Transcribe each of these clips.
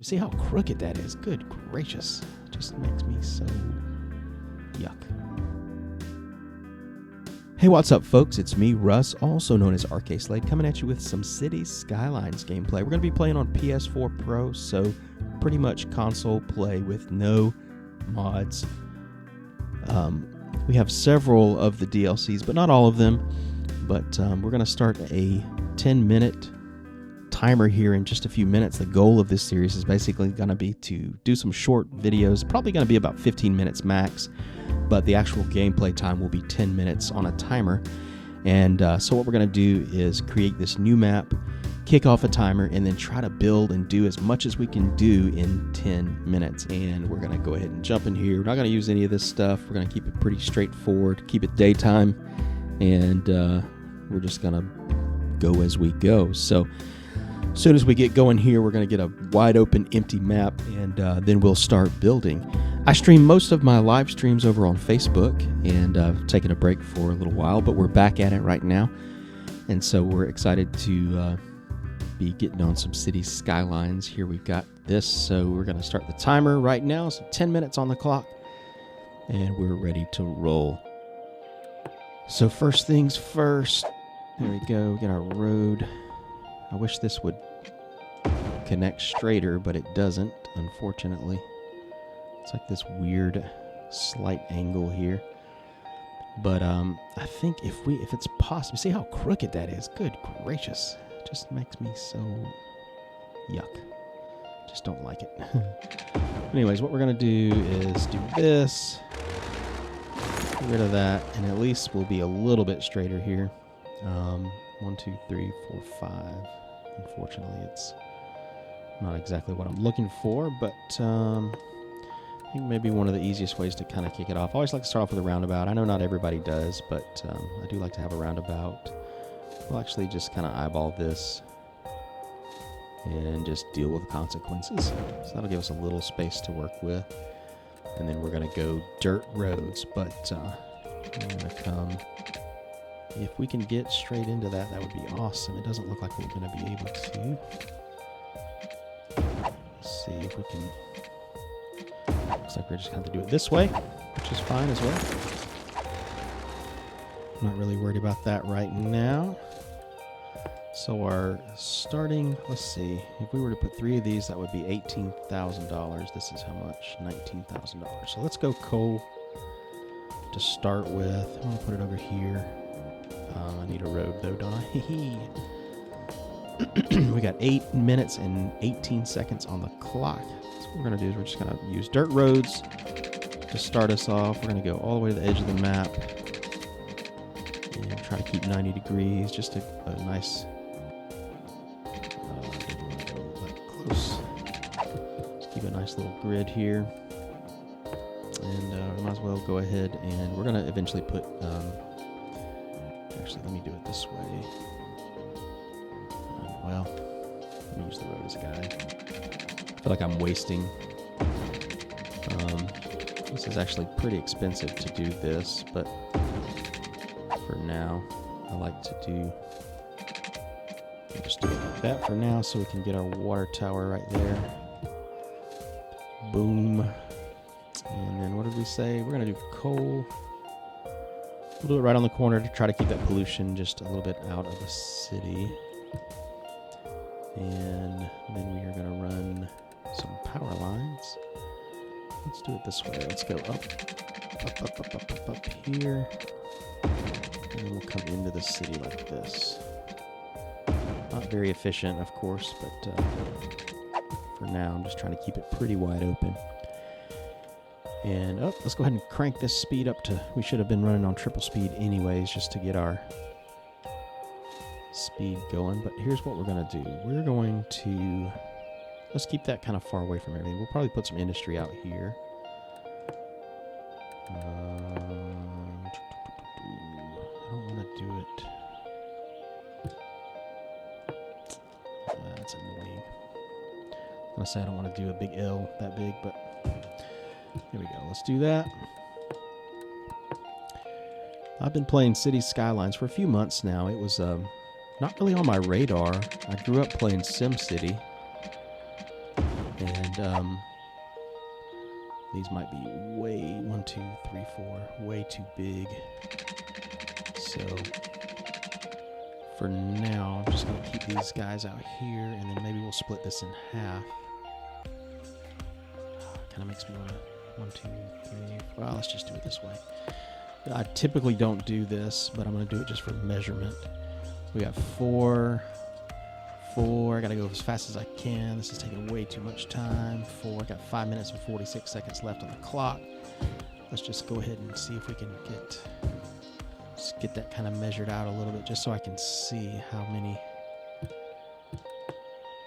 You see how crooked that is? Good gracious. It just makes me so yuck. Hey, what's up, folks? It's me, Russ, also known as Slade, coming at you with some Cities Skylines gameplay. We're going to be playing on PS4 Pro, so pretty much console play with no mods. We have several of the DLCs, but not all of them. But we're going to start a 10-minute timer here in just a few minutes. The goal of this series is basically going to be to do some short videos, probably going to be about 15 minutes max, but the actual gameplay time will be 10 minutes on a timer. And so what we're going to do is create this new map, kick off a timer, and then try to build and do as much as we can do in 10 minutes. And we're going to go ahead and jump in here. We're not going to use any of this stuff. We're going to keep it pretty straightforward, keep it daytime, and we're just going to go as we go. So as soon as we get going here, we're going to get a wide open empty map, and then we'll start building. I stream most of my live streams over on Facebook, and I've taken a break for a little while, but we're back at it right now. And so we're excited to be getting on some Cities Skylines. Here we've got this, so we're going to start the timer right now. So 10 minutes on the clock, and we're ready to roll. So first things first, there we go, get our road. I wish this would connect straighter, but it doesn't, unfortunately. It's like this weird slight angle here. But I think if it's possible, see how crooked that is? Good gracious. It just makes me so yuck. Just don't like it. Anyways, what we're going to do is do this. Get rid of that, and at least we'll be a little bit straighter here. 1, 2, 3, 4, 5. Unfortunately, it's not exactly what I'm looking for, but I think maybe one of the easiest ways to kind of kick it off. I always like to start off with a roundabout. I know not everybody does, but I do like to have a roundabout. We'll actually just kind of eyeball this and just deal with the consequences. So that'll give us a little space to work with. And then we're going to go dirt roads, but I'm going to come... If we can get straight into that, that would be awesome. It doesn't look like we're going to be able to. Let's see if we can... Looks like we're just going to have to do it this way, which is fine as well. I'm not really worried about that right now. So our starting, let's see, if we were to put 3 of these, that would be $18,000. This is how much? $19,000. So let's go coal to start with. I'm going to put it over here. I need a road though, don't I? We got 8 minutes and 18 seconds on the clock. So what we're going to do is we're just going to use dirt roads to start us off. We're going to go all the way to the edge of the map and try to keep 90 degrees, just a nice... didn't want to go that close. Just keep a nice little grid here. And we might as well go ahead and we're going to eventually put... Actually, let me do it this way. Well, let me use the road as a guide. I feel like I'm wasting. This is actually pretty expensive to do this, but for now, I like to do... I'll just do it like that for now so we can get our water tower right there. Boom. And then what did we say? We're going to do coal. We'll do it right on the corner to try to keep that pollution just a little bit out of the city. And then we are going to run some power lines. Let's do it this way. Let's go up here. And then we'll come into the city like this. Not very efficient, of course, but for now I'm just trying to keep it pretty wide open. And let's go ahead and crank this speed up to... We should have been running on triple speed anyways, just to get our speed going. But here's what we're going to do. We're going to... Let's keep that kind of far away from everything. We'll probably put some industry out here. I don't want to do it... That's annoying. I'm going to say I don't want to do a big L that big, but... Here we go. Let's do that. I've been playing Cities Skylines for a few months now. It was not really on my radar. I grew up playing SimCity, And these might be way 1, 2, 3, 4, way too big. So for now, I'm just going to keep these guys out here, and then maybe we'll split this in half. Kind of makes me want to 1, 2, 3. Well, let's just do it this way. I typically don't do this, but I'm going to do it just for measurement. We got 4. I gotta go as fast as I can. This is taking way too much time. 4. I got 5 minutes and 46 seconds left on the clock. Let's just go ahead and see if we can get that kind of measured out a little bit, just so I can see how many.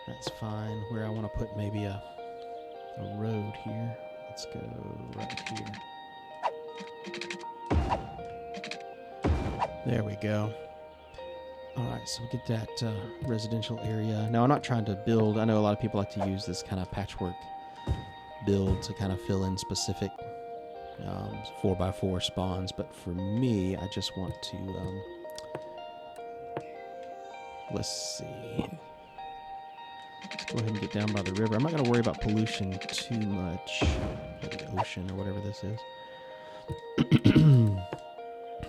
That's fine. Where I want to put maybe a road here. Let's go right here. There we go. All right, so we get that residential area. Now, I'm not trying to build. I know a lot of people like to use this kind of patchwork build to kind of fill in specific 4x4 spawns, but for me, I just want to, let's see. Let's go ahead and get down by the river. I'm not going to worry about pollution too much, or the ocean or whatever this is.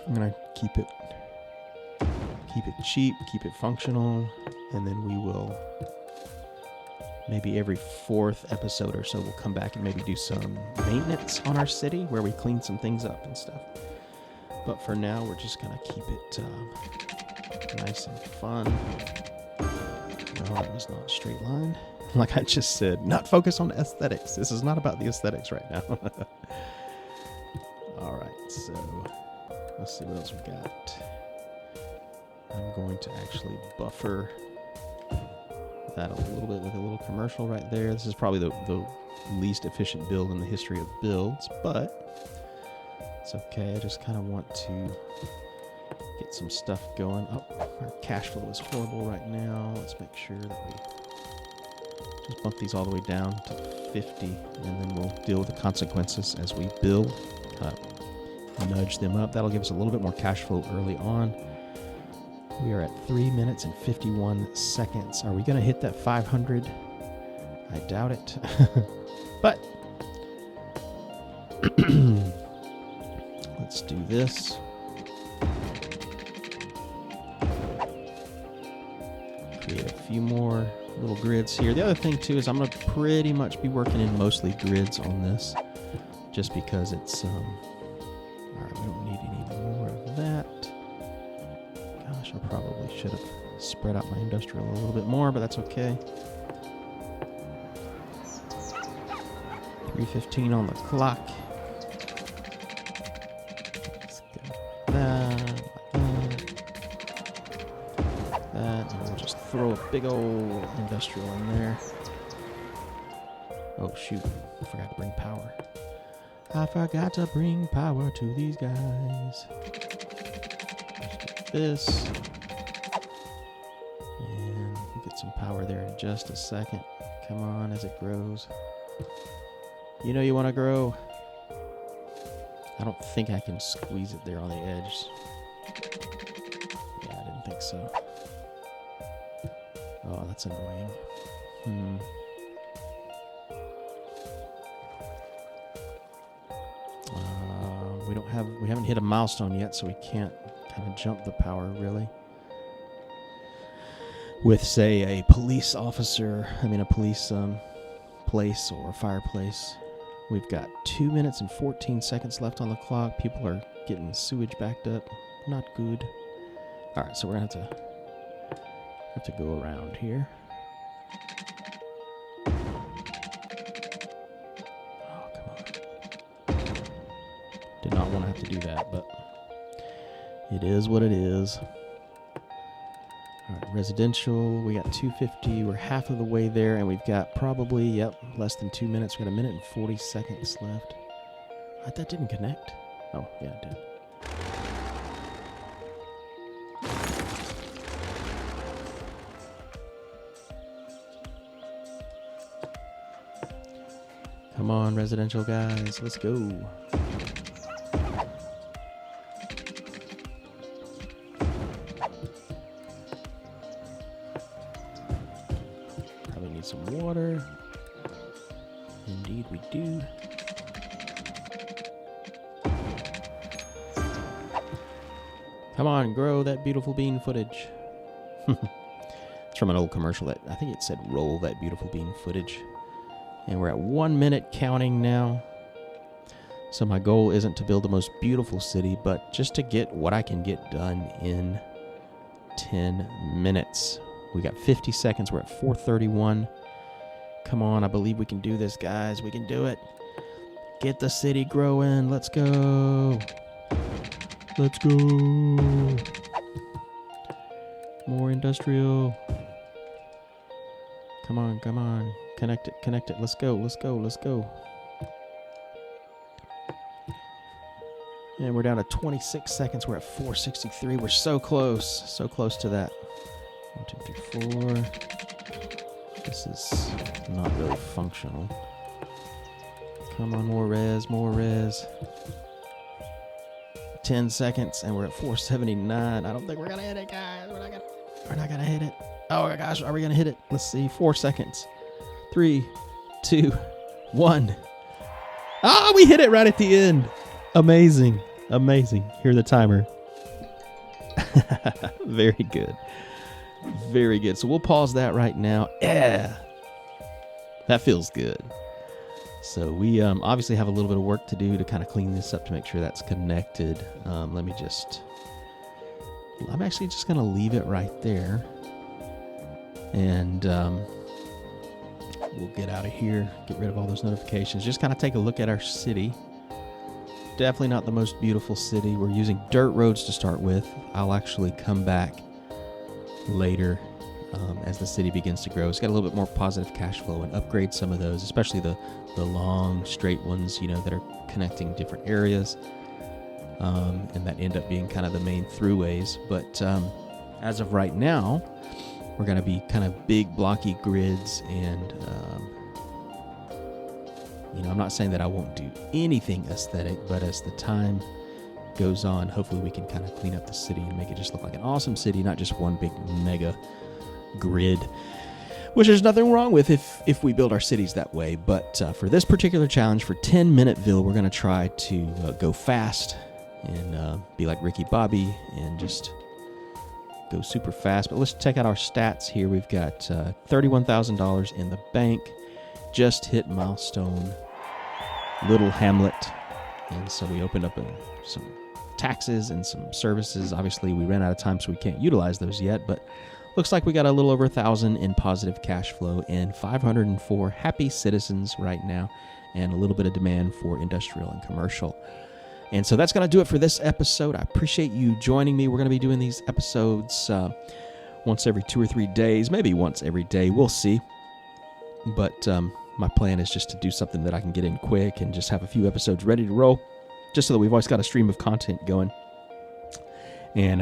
I'm going to keep it cheap, keep it functional, and then we will, maybe every 4th episode or so, we'll come back and maybe do some maintenance on our city where we clean some things up and stuff. But for now, we're just going to keep it nice and fun. No, it was not a straight line. Like I just said, not focus on aesthetics. This is not about the aesthetics right now. All right, so let's see what else we got. I'm going to actually buffer that a little bit with a little commercial right there. This is probably the least efficient build in the history of builds, but it's okay. I just kind of want to get some stuff going. Oh, our cash flow is horrible right now. Let's make sure that we just bump these all the way down to 50, and then we'll deal with the consequences as we build. Nudge them up. That'll give us a little bit more cash flow early on. We are at 3 minutes and 51 seconds. Are we going to hit that 500? I doubt it. But let's do this. Create a few more little grids here. The other thing too is I'm going to pretty much be working in mostly grids on this, just because it's all right, we don't need any more of that. Gosh, I probably should have spread out my industrial a little bit more, but that's okay. 3:15 on the clock. Let's go that, and we'll just throw a big old industrial in there. Oh shoot, I forgot to bring power. I forgot to bring power to these guys. This, and we'll get some power there in just a second. Come on, as it grows. You know you want to grow. I don't think I can squeeze it there on the edge. Yeah, I didn't think so. Oh, that's annoying. We haven't hit a milestone yet, so we can't kind of jump the power really. With, say, a police officer, a police place or fireplace. We've got 2 minutes and 14 seconds left on the clock. People are getting sewage backed up. Not good. All right, so we're gonna have to go around here. Oh, come on. Did not want to have to do that, but it is what it is. All right, residential, we got 250. We're half of the way there, and we've got probably, less than 2 minutes. We got 1 minute and 40 seconds left. That didn't connect. Oh, yeah, it did. Come on, residential guys, let's go. Probably need some water. Indeed we do. Come on, grow that beautiful bean footage. It's from an old commercial that I think it said roll that beautiful bean footage. And we're at 1 minute counting now. So my goal isn't to build the most beautiful city, but just to get what I can get done in 10 minutes. We got 50 seconds. We're at 4:31. Come on, I believe we can do this, guys. We can do it. Get the city growing. Let's go. Let's go. More industrial. Come on, come on. Connect it, connect it. Let's go, let's go, let's go. And we're down to 26 seconds. We're at 4:63. We're so close to that. 1, 2, 3, 4. This is not really functional. Come on, more res, more res. 10 seconds, and we're at 479. I don't think we're gonna hit it, guys. We're not gonna hit it. Oh my gosh, are we gonna hit it? Let's see. 4 seconds. 3, 2, 1. Ah, we hit it right at the end. Amazing. Amazing. Hear the timer. Very good. Very good. So we'll pause that right now. Yeah. That feels good. So we obviously have a little bit of work to do to kind of clean this up to make sure that's connected. I'm actually just going to leave it right there. And we'll get out of here, get rid of all those notifications. Just kind of take a look at our city. Definitely not the most beautiful city. We're using dirt roads to start with. I'll actually come back later as the city begins to grow. It's got a little bit more positive cash flow and upgrade some of those, especially the long straight ones, that are connecting different areas and that end up being kind of the main throughways. But as of right now, we're going to be kind of big blocky grids, and I'm not saying that I won't do anything aesthetic, but as the time goes on, hopefully we can kind of clean up the city and make it just look like an awesome city, not just one big mega grid, which there's nothing wrong with if we build our cities that way. But for this particular challenge, for 10 Minuteville, we're going to try to go fast and be like Ricky Bobby and just go super fast. But let's check out our stats here. We've got $31,000 in the bank, just hit milestone Little Hamlet, and so we opened up some taxes and some services. Obviously we ran out of time, so we can't utilize those yet, but looks like we got a little over 1,000 in positive cash flow and 504 happy citizens right now, and a little bit of demand for industrial and commercial. And so that's going to do it for this episode. I appreciate you joining me. We're going to be doing these episodes once every 2 or 3 days, maybe once every day. We'll see. But my plan is just to do something that I can get in quick and just have a few episodes ready to roll, just so that we've always got a stream of content going. And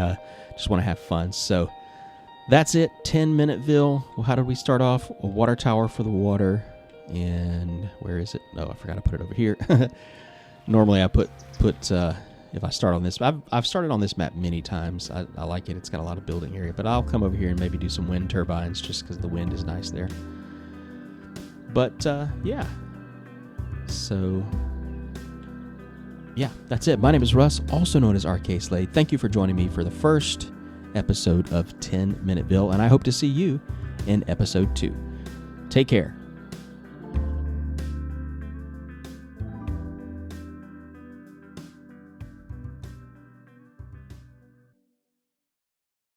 just want to have fun. So that's it. 10 Minuteville. Well, how did we start off? A water tower for the water. And where is it? Oh, I forgot to put it over here. Normally I put if I start on this, I've started on this map many times. I like it. It's got a lot of building area, but I'll come over here and maybe do some wind turbines just because the wind is nice there. But yeah. So yeah, that's it. My name is Russ, also known as RK Slade. Thank you for joining me for the first episode of 10 Minuteville, and I hope to see you in episode 2. Take care.